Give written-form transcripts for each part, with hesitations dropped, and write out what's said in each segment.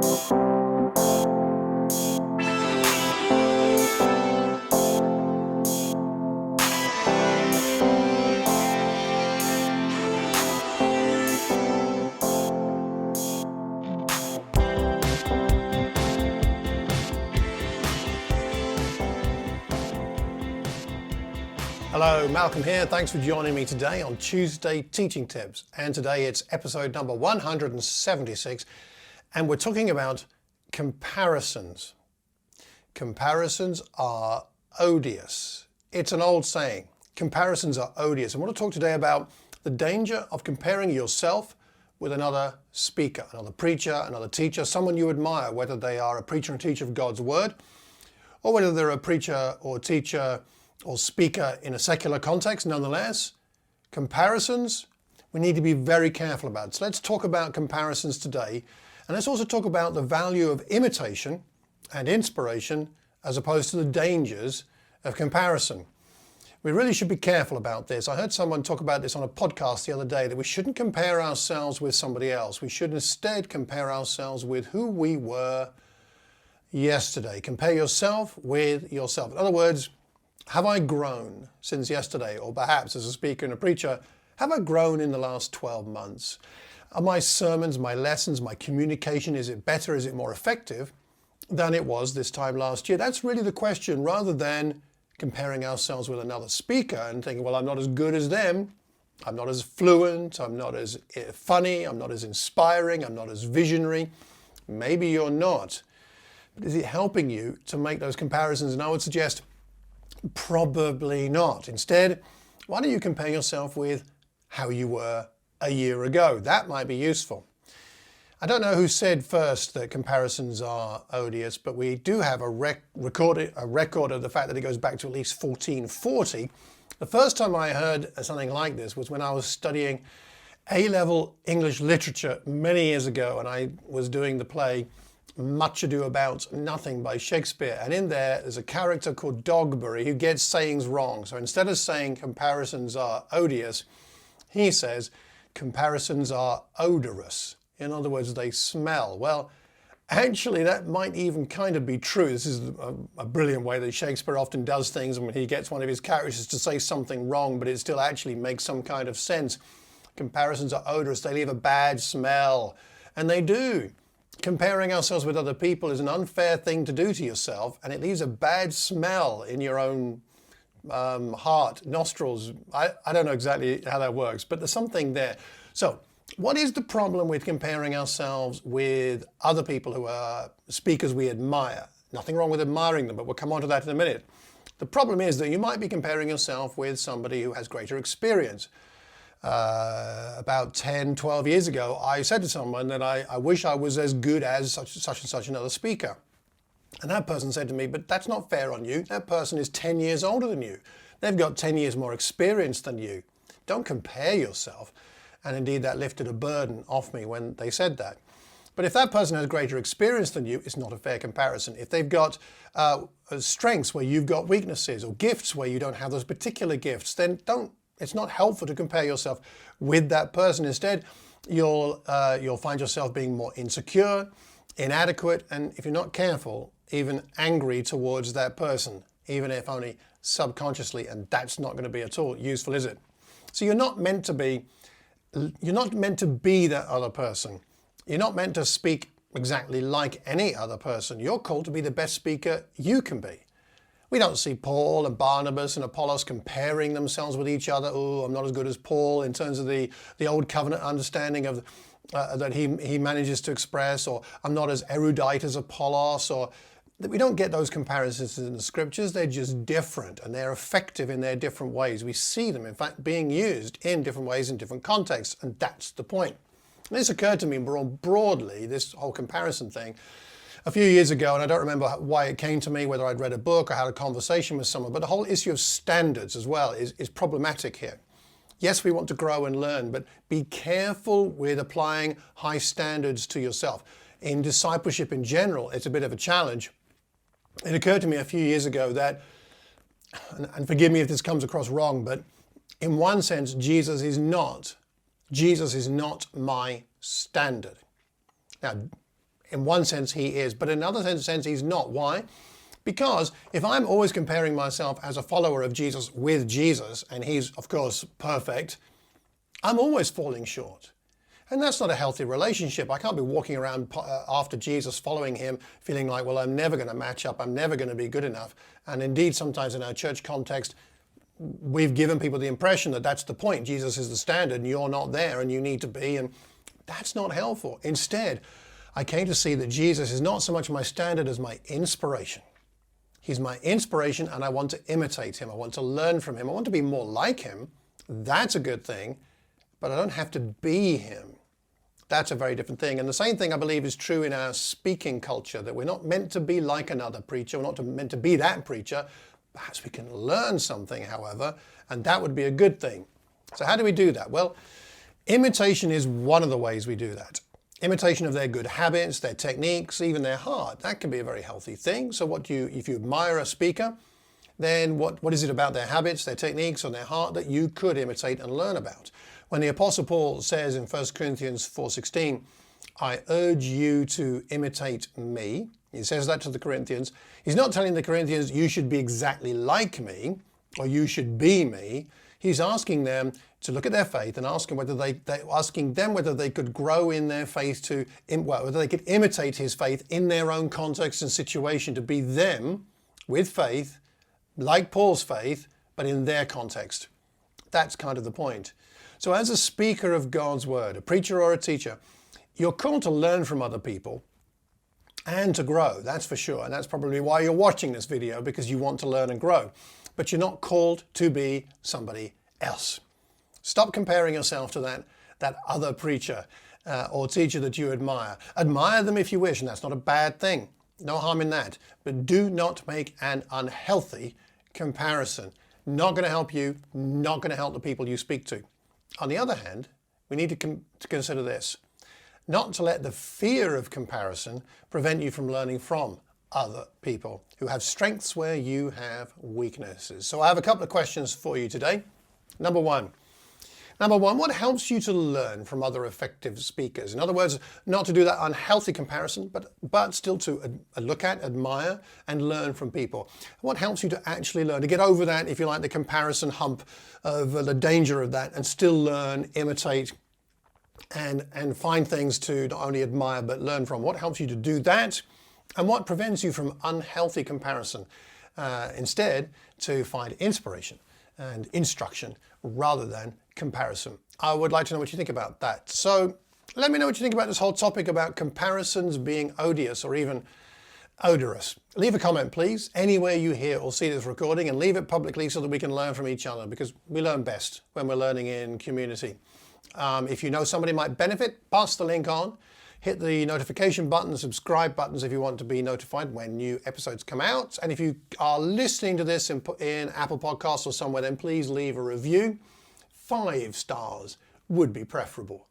Hello, Malcolm here. Thanks for joining me today on Tuesday Teaching Tips. And today it's episode number 176, and we're talking about comparisons. Comparisons are odious. It's an old saying. Comparisons are odious. I want to talk today about the danger of comparing yourself with another speaker, another preacher, another teacher, someone you admire, whether they are a preacher and teacher of God's Word, or whether they're a preacher or teacher or speaker in a secular context. Nonetheless, comparisons, we need to be very careful about. So let's talk about comparisons today, and let's also talk about the value of imitation and inspiration as opposed to the dangers of comparison. We really should be careful about this. I heard someone talk about this on a podcast the other day, that we shouldn't compare ourselves with somebody else. We should instead compare ourselves with who we were yesterday. Compare yourself with yourself. In other words, have I grown since yesterday? Or perhaps as a speaker and a preacher, have I grown in the last 12 months? Are my sermons, my lessons, my communication, is it better, is it more effective than it was this time last year? That's really the question, rather than comparing ourselves with another speaker and thinking, well, I'm not as good as them, I'm not as fluent, I'm not as funny, I'm not as inspiring, I'm not as visionary. Maybe you're not. But is it helping you to make those comparisons? And I would suggest probably not. Instead, why don't you compare yourself with how you were a year ago? That might be useful. I don't know who said first that comparisons are odious, but we do have a record of the fact that it goes back to at least 1440. The first time I heard something like this was when I was studying A-level English literature many years ago, and I was doing the play Much Ado About Nothing by Shakespeare, and in there's a character called Dogberry who gets sayings wrong. So instead of saying comparisons are odious, he says comparisons are odorous. In other words, they smell. Well, actually that might even kind of be true. This is a brilliant way that Shakespeare often does things, and when he gets one of his characters to say something wrong, but it still actually makes some kind of sense. Comparisons are odorous. They leave a bad smell, and they do. Comparing ourselves with other people is an unfair thing to do to yourself, and it leaves a bad smell in your own heart, nostrils. I don't know exactly how that works, but there's something there. So what is the problem with comparing ourselves with other people who are speakers we admire? Nothing wrong with admiring them, but we'll come on to that in a minute. The problem is that you might be comparing yourself with somebody who has greater experience. About 10, 12 years ago, I said to someone that I wish I was as good as such and such another speaker. And that person said to me, but that's not fair on you. That person is 10 years older than you. They've got 10 years more experience than you. Don't compare yourself. And indeed, that lifted a burden off me when they said that. But if that person has greater experience than you, it's not a fair comparison. If they've got strengths where you've got weaknesses, or gifts where you don't have those particular gifts, then it's not helpful to compare yourself with that person. Instead, you'll find yourself being more insecure, inadequate, and if you're not careful, even angry towards that person, even if only subconsciously, and that's not going to be at all useful, is it? So you're not meant to be that other person. You're not meant to speak exactly like any other person. You're called to be the best speaker you can be. We don't see Paul and Barnabas and Apollos comparing themselves with each other. Oh, I'm not as good as Paul in terms of the old covenant understanding of that he manages to express, or I'm not as erudite as Apollos, or we don't get those comparisons in the scriptures. They're just different, and they're effective in their different ways. We see them, in fact, being used in different ways in different contexts, and that's the point. And this occurred to me more broadly, this whole comparison thing, a few years ago, and I don't remember why it came to me, whether I'd read a book or had a conversation with someone, but the whole issue of standards as well is problematic here. Yes, we want to grow and learn, but be careful with applying high standards to yourself. In discipleship in general, it's a bit of a challenge. It occurred to me a few years ago that, and forgive me if this comes across wrong, but in one sense, Jesus is not my standard. Now, In one sense he is, but in another sense he's not. Why? Because if I'm always comparing myself as a follower of Jesus with Jesus, and he's of course perfect, I'm always falling short. And that's not a healthy relationship. I can't be walking around after Jesus, following him, feeling like, well, I'm never going to match up, I'm never going to be good enough. And indeed, sometimes in our church context, we've given people the impression that that's the point. Jesus is the standard and you're not there and you need to be, and that's not helpful. Instead, I came to see that Jesus is not so much my standard as my inspiration. He's my inspiration and I want to imitate him. I want to learn from him. I want to be more like him. That's a good thing, but I don't have to be him. That's a very different thing. And the same thing I believe is true in our speaking culture, that we're not meant to be like another preacher. We're not meant to be that preacher. Perhaps we can learn something, however, and that would be a good thing. So how do we do that? Well, imitation is one of the ways we do that. Imitation of their good habits, their techniques, even their heart. That can be a very healthy thing. So if you admire a speaker, then what is it about their habits, their techniques, or their heart that you could imitate and learn about? When the Apostle Paul says in 1 Corinthians 4:16, I urge you to imitate me, he says that to the Corinthians. He's not telling the Corinthians, you should be exactly like me, or you should be me. He's asking them to look at their faith and asking them whether they could grow in their faith, whether they could imitate his faith in their own context and situation, to be them with faith, like Paul's faith, but in their context. That's kind of the point. So as a speaker of God's word, a preacher or a teacher, you're called to learn from other people and to grow, that's for sure. And that's probably why you're watching this video, because you want to learn and grow. But you're not called to be somebody else. Stop comparing yourself to that other preacher or teacher that you admire. Admire them if you wish, and that's not a bad thing. No harm in that. But do not make an unhealthy comparison. Not going to help you, not going to help the people you speak to. On the other hand, we need to consider this. Not to let the fear of comparison prevent you from learning from other people who have strengths where you have weaknesses. So I have a couple of questions for you today. Number one, what helps you to learn from other effective speakers? In other words, not to do that unhealthy comparison, but still to look at, admire, and learn from people. What helps you to actually learn, to get over that, if you like, the comparison hump of the danger of that, and still learn, imitate, and find things to not only admire but learn from? What helps you to do that? And what prevents you from unhealthy comparison? Instead, to find inspiration and instruction rather than comparison. I would like to know what you think about that. So let me know what you think about this whole topic about comparisons being odious or even odorous. Leave a comment, please, anywhere you hear or see this recording, and leave it publicly so that we can learn from each other, because we learn best when we're learning in community. If you know somebody might benefit, pass the link on. Hit the notification button, the subscribe buttons if you want to be notified when new episodes come out. And if you are listening to this in Apple Podcasts or somewhere, then please leave a review. 5 stars would be preferable.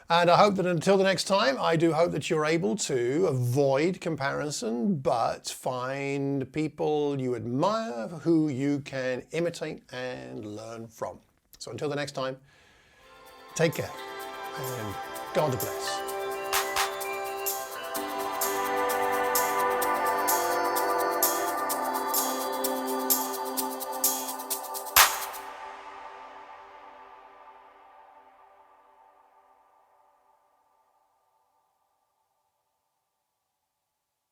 And I hope that until the next time, I do hope that you're able to avoid comparison, but find people you admire who you can imitate and learn from. So until the next time, take care and God bless.